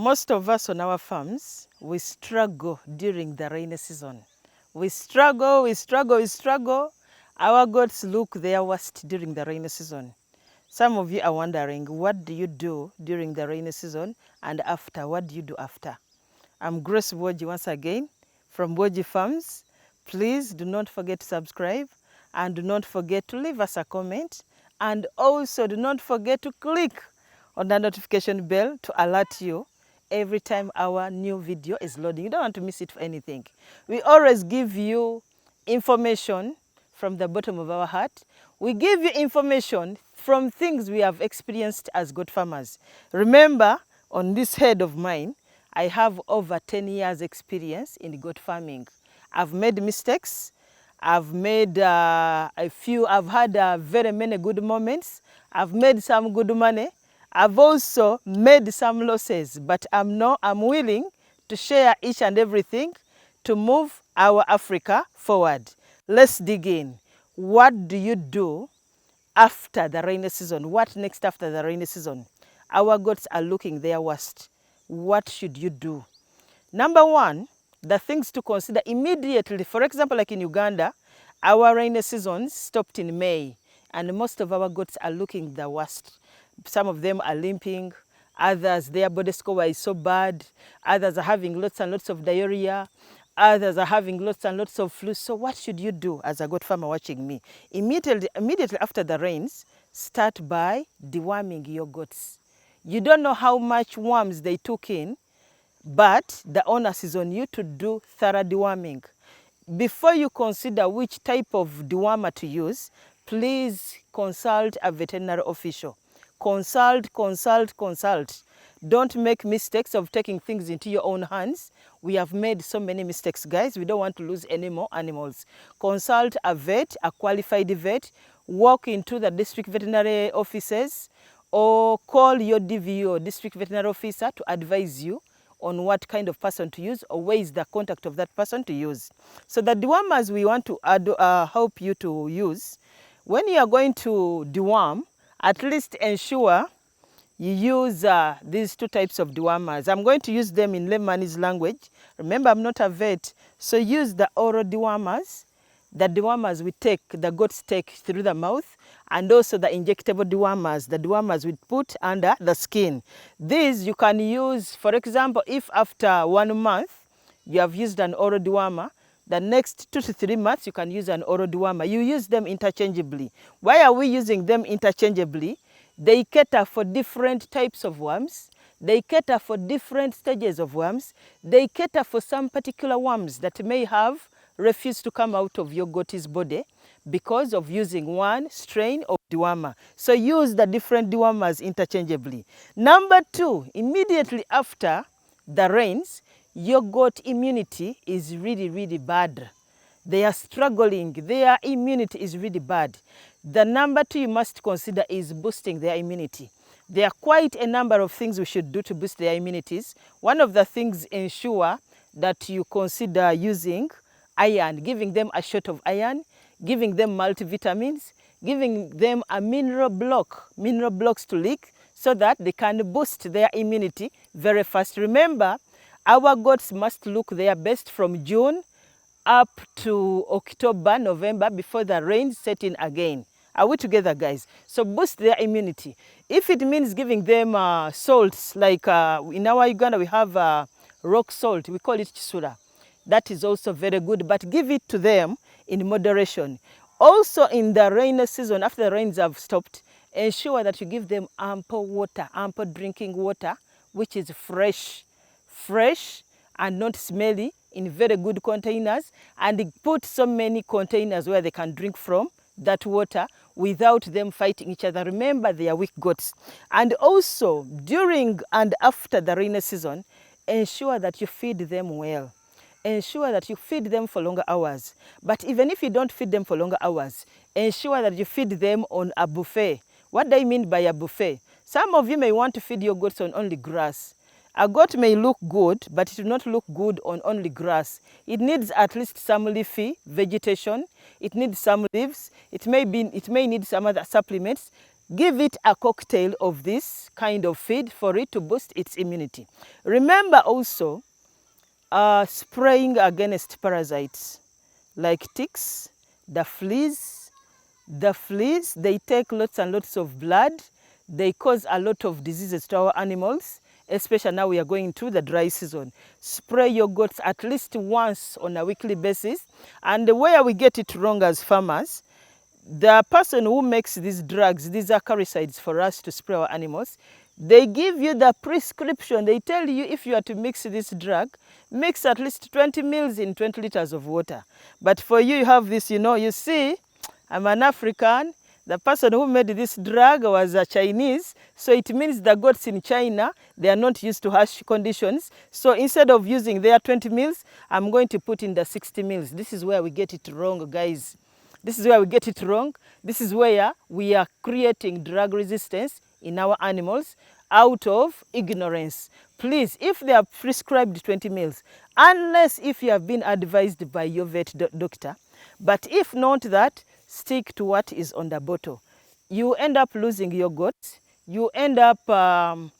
Most of us on our farms, we struggle during the rainy season. We struggle. Our goats look their worst during the rainy season. Some of you are wondering, what do you do during the rainy season and after? What do you do after? I'm Grace Boji once again from Boji Farms. Please do not forget to subscribe and do not forget to leave us a comment, and also do not forget to click on the notification bell to alert you every time our new video is loading. You don't want to miss it for anything. We always give you information from the bottom of our heart. We give you information from things we have experienced as goat farmers. Remember, on this head of mine, I have over 10 years experience in goat farming. I've made mistakes. I've made I've had very many good moments. I've made some good money. I've also made some losses, but I'm willing to share each and everything to move our Africa forward. Let's dig in. What do you do after the rainy season? What next after the rainy season? Our goats are looking their worst. What should you do? Number one, the things to consider immediately. For example, like in Uganda, our rainy season stopped in May, and most of our goats are looking the worst. Some of them are limping, others, their body score is so bad, others are having lots and lots of diarrhea, others are having lots and lots of flu. So what should you do as a goat farmer watching me? Immediately after the rains, start by deworming your goats. You don't know how much worms they took in, but the onus is on you to do thorough deworming. Before you consider which type of dewormer to use, please consult a veterinary official. Consult. Don't make mistakes of taking things into your own hands. We have made so many mistakes, guys. We don't want to lose any more animals. Consult a vet, a qualified vet. Walk into the district veterinary offices or call your DVO, district veterinary officer, to advise you on what kind of person to use or where is the contact of that person to use. So the dewormers we want to help you to use, when you are going to deworm, at least ensure you use these two types of dewormers. I'm going to use them in layman's language. Remember, I'm not a vet. So use the oral dewormers. The dewormers we take, the goats take through the mouth, and also the injectable dewormers, the dewormers we put under the skin. These you can use, for example, if after 1 month you have used an oral dewormer, the next 2 to 3 months you can use an oral dewormer. You use them interchangeably. Why are we using them interchangeably? They cater for different types of worms. They cater for different stages of worms. They cater for some particular worms that may have refused to come out of your goat's body because of using one strain of dewormer. So use the different dewormers interchangeably. Number two, immediately after the rains, your goat immunity is really bad. They are struggling. Their immunity is really bad. The number two you must consider is boosting their immunity. There are quite a number of things we should do to boost their immunities. One of the things, ensure that you consider using iron, giving them a shot of iron, giving them multivitamins, giving them a mineral blocks to lick, so that they can boost their immunity very fast. Remember, our goats must look their best from June up to October, November, before the rains set in again. Are we together, guys? So boost their immunity. If it means giving them salts, like in our Uganda we have rock salt, we call it chisura. That is also very good, but give it to them in moderation. Also in the rainy season, after the rains have stopped, ensure that you give them ample water, ample drinking water, which is fresh and not smelly, in very good containers, and put so many containers where they can drink from that water without them fighting each other. Remember, they are weak goats. And also, during and after the rainy season, ensure that you feed them well. Ensure that you feed them for longer hours. But even if you don't feed them for longer hours, ensure that you feed them on a buffet. What do I mean by a buffet? Some of you may want to feed your goats on only grass. A goat may look good, but it will not look good on only grass. It needs at least some leafy vegetation. It needs some leaves. It may need some other supplements. give it a cocktail of this kind of feed for it to boost its immunity. Remember also spraying against parasites like ticks, the fleas. The fleas, they take lots and lots of blood. They cause a lot of diseases to our animals, especially now we are going through the dry season. Spray your goats at least once on a weekly basis. And where we get it wrong as farmers, the person who makes these drugs, these acaricides for us to spray our animals, they give you the prescription. They tell you if you are to mix this drug, mix at least 20 mils in 20 liters of water. But for you, you have this, you see, I'm an African. The person who made this drug was a Chinese. So it means the goats in China, they are not used to harsh conditions. So instead of using their 20 mils, I'm going to put in the 60 mils. This is where we get it wrong, guys. This is where we get it wrong. This is where we are creating drug resistance in our animals out of ignorance. Please, if they are prescribed 20 mils, unless if you have been advised by your vet doctor, but if not that, stick to what is on the bottle. You end up losing your goats. You end up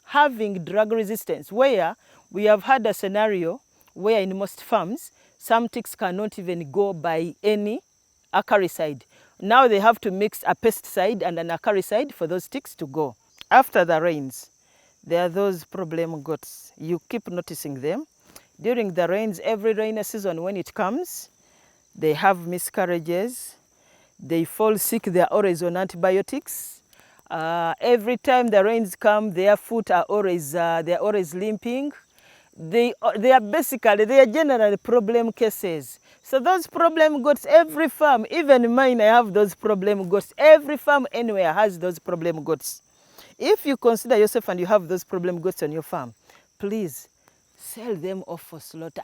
having drug resistance, where we have had a scenario where in most farms, some ticks cannot even go by any acaricide. Now they have to mix a pesticide and an acaricide for those ticks to go. After the rains, there are those problem goats. You keep noticing them. During the rains, every rainy season when it comes, they have miscarriages. They fall sick. They are always on antibiotics. Every time the rains come, their foot are always limping. They are generally problem cases. So those problem goats, every farm, even mine, I have those problem goats. Every farm anywhere has those problem goats. If you consider yourself and you have those problem goats on your farm, please sell them off for slaughter.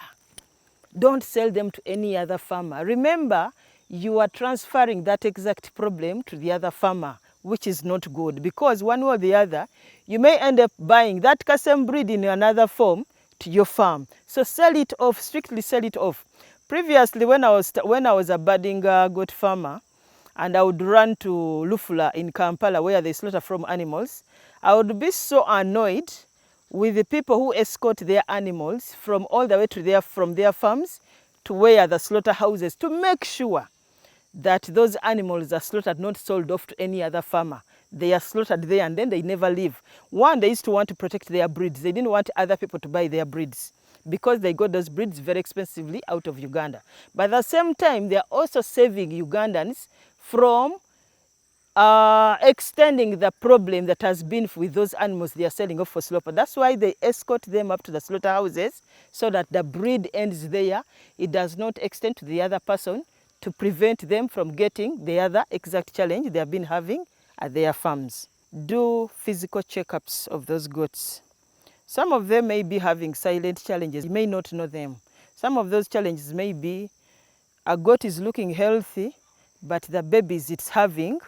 Don't sell them to any other farmer. Remember, you are transferring that exact problem to the other farmer, which is not good, because one way or the other, you may end up buying that custom breed in another form to your farm. So sell it off, strictly sell it off. Previously, when I was a budding goat farmer, and I would run to Lufula in Kampala, where they slaughter from animals, I would be so annoyed with the people who escort their animals from all the way from their farms to where the slaughterhouses, to make sure that those animals are slaughtered, not sold off to any other farmer. They are slaughtered there and then they never leave. One, they used to want to protect their breeds. They didn't want other people to buy their breeds, because they got those breeds very expensively out of Uganda. But at the same time, they are also saving Ugandans from extending the problem that has been with those animals they are selling off for slaughter. That's why they escort them up to the slaughterhouses, so that the breed ends there. It does not extend to the other person, to prevent them from getting the other exact challenge they have been having at their farms. Do physical checkups of those goats. Some of them may be having silent challenges. You may not know them. Some of those challenges may be a goat is looking healthy, but the babies it's having,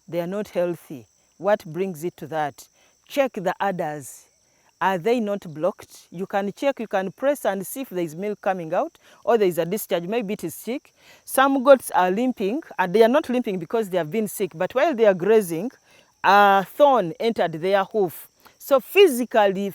they are not healthy. What brings it to that? Check the udders. Are they not blocked? You can check, you can press and see if there is milk coming out or there is a discharge. Maybe it is sick. Some goats are limping, and they are not limping because they have been sick, but while they are grazing, a thorn entered their hoof. So physically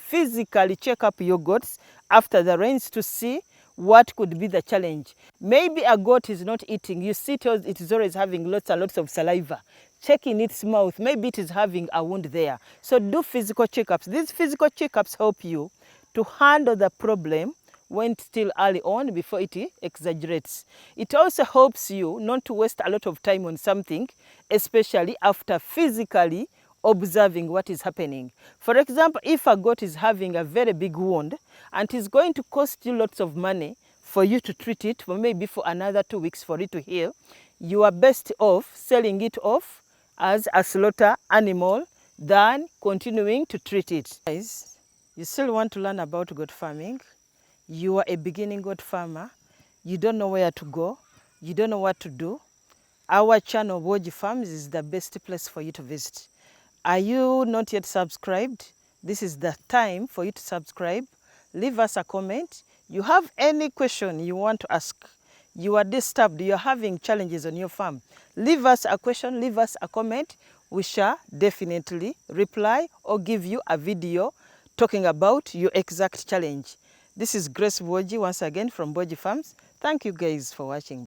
check up your goats after the rains to see what could be the challenge. Maybe a goat is not eating. You see it is always having lots and lots of saliva. Check in its mouth. Maybe it is having a wound there. So do physical checkups. These physical checkups help you to handle the problem when still early on, before it exaggerates. It also helps you not to waste a lot of time on something, especially after physically observing what is happening. For example, if a goat is having a very big wound and it is going to cost you lots of money for you to treat it, for maybe for another 2 weeks for it to heal, you are best off selling it off as a slaughter animal than continuing to treat it. Guys, you still want to learn about goat farming? You are a beginning goat farmer. You don't know where to go. You don't know what to do. Our channel, Woji Farms, is the best place for you to visit. Are you not yet subscribed? This is the time for you to subscribe. Leave us a comment. You have any question you want to ask. You are disturbed, you are having challenges on your farm. Leave us a question, leave us a comment. we shall definitely reply or give you a video talking about your exact challenge. This is Grace Boji once again from Boji Farms. Thank you guys for watching.